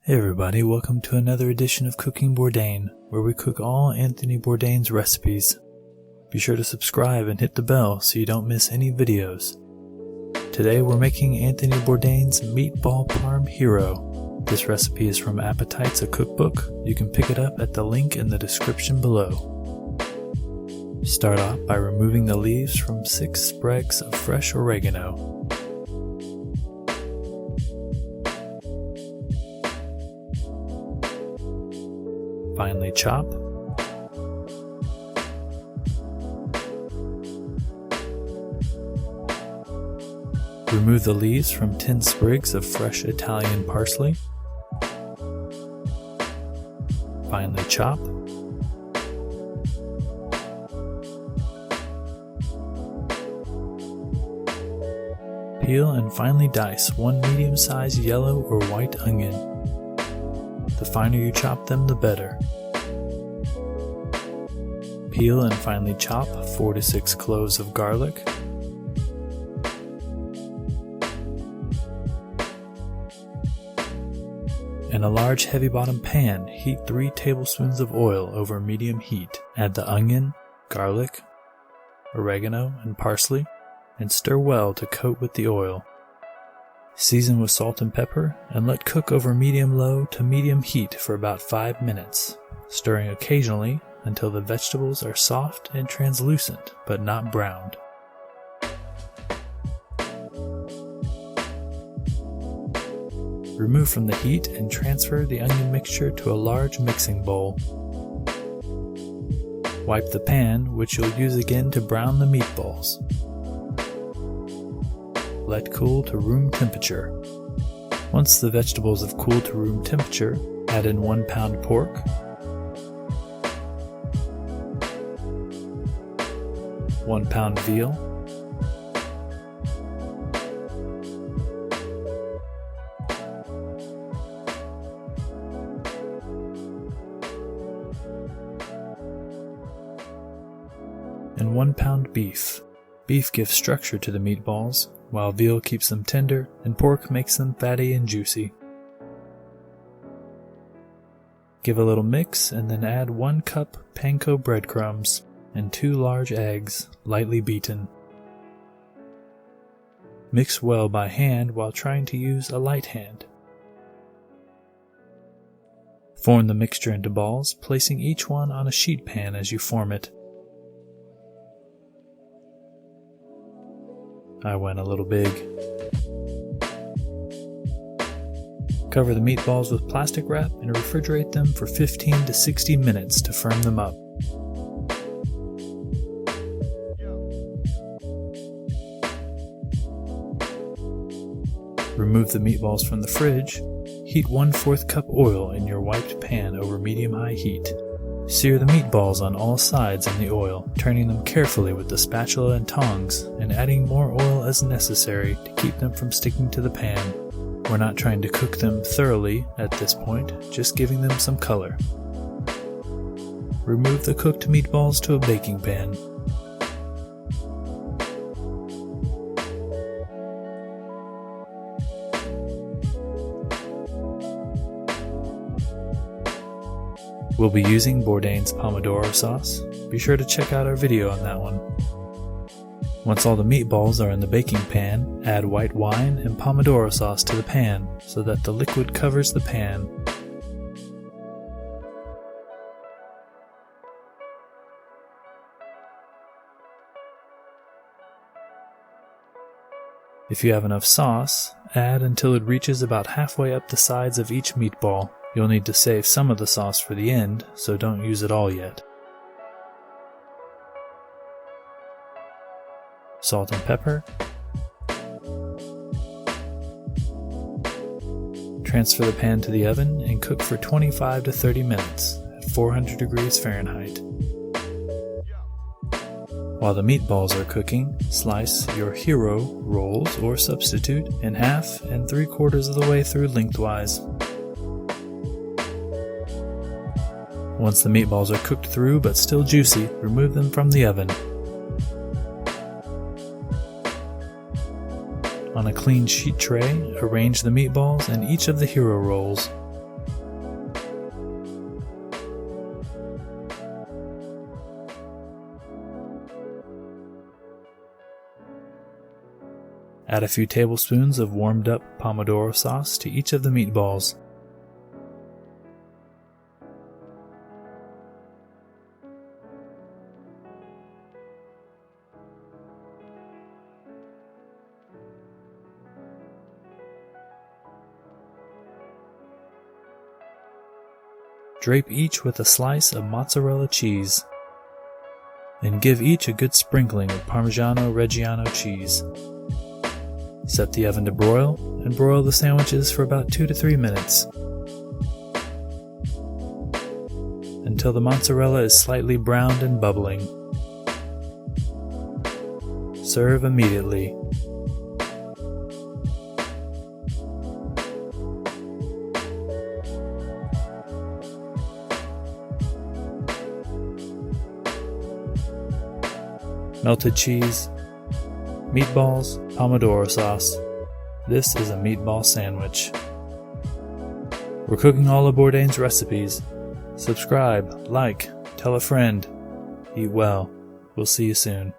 Hey everybody, welcome to another edition of Cooking Bourdain, where we cook all Anthony Bourdain's recipes. Be sure to subscribe and hit the bell so you don't miss any videos. Today we're making Anthony Bourdain's Meatball Parm Hero. This recipe is from Appetites, a cookbook. You can pick it up at the link in the description below. Start off by removing the leaves from 6 sprigs of fresh oregano. Finely chop. Remove the leaves from 10 sprigs of fresh Italian parsley. Finely chop. Peel and finely dice 1 medium-sized yellow or white onion. The finer you chop them, the better. Peel and finely chop 4 to 6 cloves of garlic. In a large heavy-bottom pan, heat 3 tablespoons of oil over medium heat. Add the onion, garlic, oregano, and parsley, and stir well to coat with the oil. Season with salt and pepper, and let cook over medium-low to medium heat for about 5 minutes, stirring occasionally until the vegetables are soft and translucent, but not browned. Remove from the heat and transfer the onion mixture to a large mixing bowl. Wipe the pan, which you'll use again to brown the meatballs. Let cool to room temperature. Once the vegetables have cooled to room temperature, add in 1 pound pork, 1 pound veal, and 1 pound beef. Beef gives structure to the meatballs, while veal keeps them tender and pork makes them fatty and juicy. Give a little mix and then add 1 cup panko breadcrumbs and 2 large eggs, lightly beaten. Mix well by hand while trying to use a light hand. Form the mixture into balls, placing each one on a sheet pan as you form it. I went a little big. Cover the meatballs with plastic wrap and refrigerate them for 15 to 60 minutes to firm them up. Remove the meatballs from the fridge. Heat 1/4 cup oil in your wiped pan over medium-high heat. Sear the meatballs on all sides in the oil, turning them carefully with the spatula and tongs, and adding more oil as necessary to keep them from sticking to the pan. We're not trying to cook them thoroughly at this point, just giving them some color. Remove the cooked meatballs to a baking pan. We'll be using Bourdain's pomodoro sauce. Be sure to check out our video on that one. Once all the meatballs are in the baking pan, add white wine and pomodoro sauce to the pan so that the liquid covers the pan. If you have enough sauce, add until it reaches about halfway up the sides of each meatball. You'll need to save some of the sauce for the end, so don't use it all yet. Salt and pepper. Transfer the pan to the oven and cook for 25 to 30 minutes at 400 degrees Fahrenheit. While the meatballs are cooking, slice your hero rolls or substitute in half and 3/4 of the way through lengthwise. Once the meatballs are cooked through but still juicy, remove them from the oven. On a clean sheet tray, arrange the meatballs in each of the hero rolls. Add a few tablespoons of warmed up pomodoro sauce to each of the meatballs. Drape each with a slice of mozzarella cheese, and give each a good sprinkling of Parmigiano Reggiano cheese. Set the oven to broil, and broil the sandwiches for about 2 to 3 minutes, until the mozzarella is slightly browned and bubbling. Serve immediately. Melted cheese, meatballs, pomodoro sauce. This is a meatball sandwich. We're cooking all of Bourdain's recipes. Subscribe, like, tell a friend. Eat well. We'll see you soon.